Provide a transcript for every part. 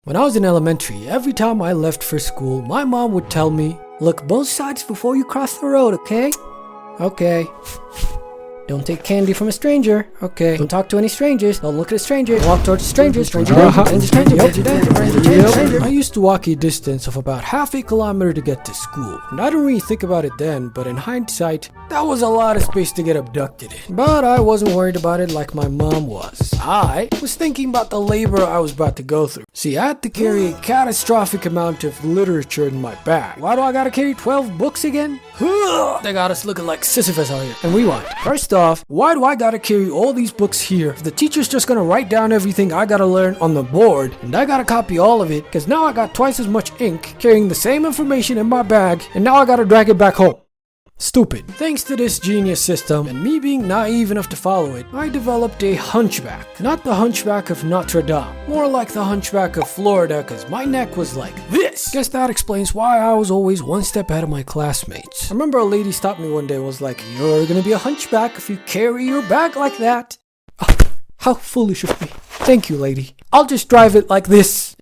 When I was in elementary, every time I left for school, my mom would tell me, "Look both sides before you cross the road, okay? Okay. Don't take candy from a stranger. Okay. Don't talk to any strangers. Don't look at a stranger. Don't walk towards a stranger. Stranger. I used to walk a distance of about half a kilometer to get to school. And I don't really think about it then, but in hindsight, that was a lot of space to get abducted in. But I wasn't worried about it like my mom was. I was thinking about the labor I was about to go through. See, I had to carry a catastrophic amount of literature in my bag. Why do I gotta carry 12 books again? They got us looking like Sisyphus out here. And rewind. First off, why do I gotta carry all these books here if the teacher's just gonna write down everything I gotta learn on the board and I gotta copy all of it, because now I got twice as much ink carrying the same information in my bag and now I gotta drag it back home. Stupid. Thanks to this genius system and me being naive enough to follow it, I developed a hunchback. Not the hunchback of Notre Dame, more like the hunchback of Florida, cause my neck was like this. Guess that explains why I was always one step ahead of my classmates. I remember a lady stopped me one day and was like, "You're gonna be a hunchback if you carry your bag like that." Oh, how foolish of me. Thank you, lady. I'll just drive it like this.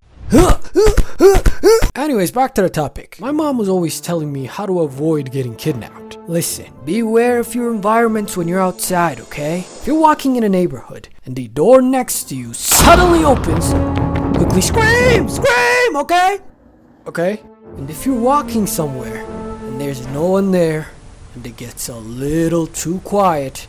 Anyways, back to the topic. My mom was always telling me how to avoid getting kidnapped. Listen, beware of your environments when you're outside, okay? If you're walking in a neighborhood and the door next to you suddenly opens, quickly scream, okay? Okay? And if you're walking somewhere and there's no one there and it gets a little too quiet,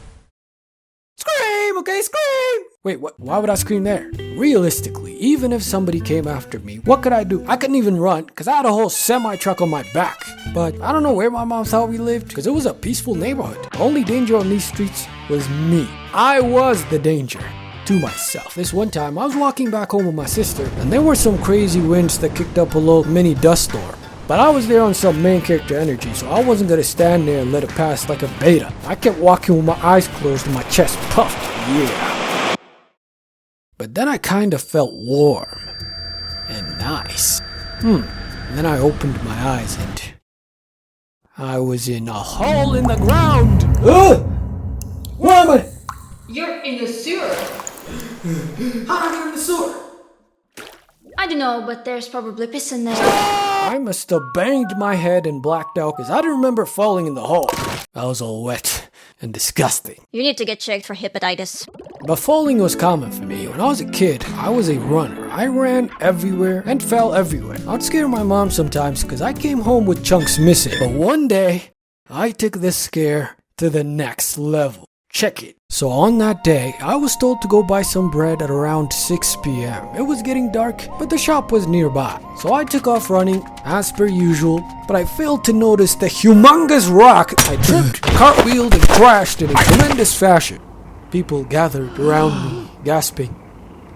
scream, okay, scream! Wait, what? Why would I scream there? Realistically, even if somebody came after me, what could I do? I couldn't even run, because I had a whole semi-truck on my back. But I don't know where my mom thought we lived, because it was a peaceful neighborhood. The only danger on these streets was me. I was the danger to myself. This one time, I was walking back home with my sister, and there were some crazy winds that kicked up a little mini dust storm. But I was there on some main character energy, so I wasn't gonna stand there and let it pass like a beta. I kept walking with my eyes closed and my chest puffed. Yeah. But then I kind of felt warm and nice. And then I opened my eyes and I was in a hole in the ground. Where am I? You're in the sewer. How did I get in the sewer? I don't know, but there's probably piss in there. I must have banged my head and blacked out because I didn't remember falling in the hole. I was all wet and disgusting. You need to get checked for hepatitis. But falling was common for me. When I was a kid, I was a runner. I ran everywhere and fell everywhere. I'd scare my mom sometimes because I came home with chunks missing. But one day, I took this scare to the next level. Check it. So on that day, I was told to go buy some bread at around 6 p.m. It was getting dark, but the shop was nearby. So I took off running, as per usual, but I failed to notice the humongous rock. I tripped, cartwheeled, and crashed in a tremendous fashion. People gathered around me, gasping.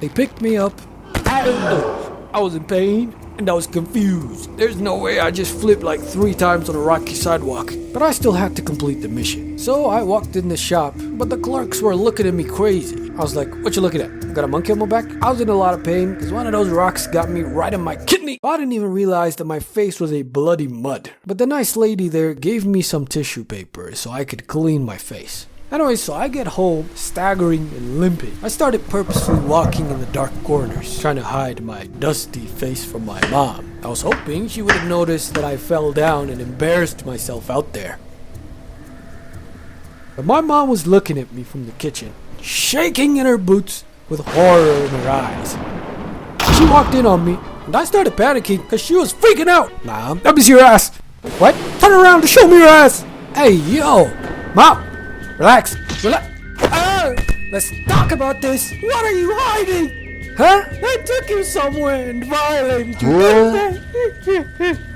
They picked me up. I was in pain, and I was confused. There's no way I just flipped like 3 times on a rocky sidewalk. But I still had to complete the mission. So I walked in the shop, but the clerks were looking at me crazy. I was like, "What you looking at? Got a monkey on my back?" I was in a lot of pain because one of those rocks got me right in my kidney. I didn't even realize that my face was a bloody mud. But the nice lady there gave me some tissue paper so I could clean my face. Anyway, so I get home, staggering and limping. I started purposefully walking in the dark corners, trying to hide my dusty face from my mom. I was hoping she would have noticed that I fell down and embarrassed myself out there. But my mom was looking at me from the kitchen, shaking in her boots with horror in her eyes. She walked in on me, and I started panicking because she was freaking out. "Mom, let me see your ass." "What? Turn around to show me your ass." "Hey, yo, Mom. Relax. Let's talk about this. What are you hiding? Huh? I took you somewhere and violated you.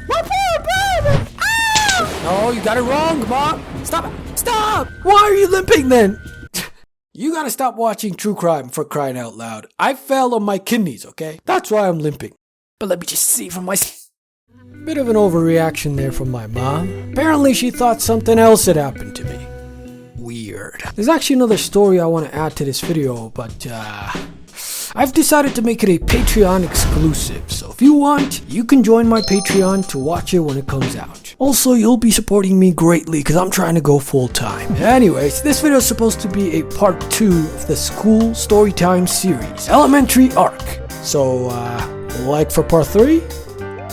My poor baby. No, you got it wrong, Mom. Stop it. Stop. Why are you limping then? You gotta stop watching true crime, for crying out loud. I fell on my kidneys, okay? That's why I'm limping. But let me just see from my... Bit of an overreaction there from my mom. Apparently she thought something else had happened to me. Weird. There's actually another story I want to add to this video, but I've decided to make it a Patreon exclusive. So if you want, you can join my Patreon to watch it when it comes out. Also, you'll be supporting me greatly because I'm trying to go full time. Anyways, this video is supposed to be a part 2 of the school storytime series, Elementary Arc. So like for part 3?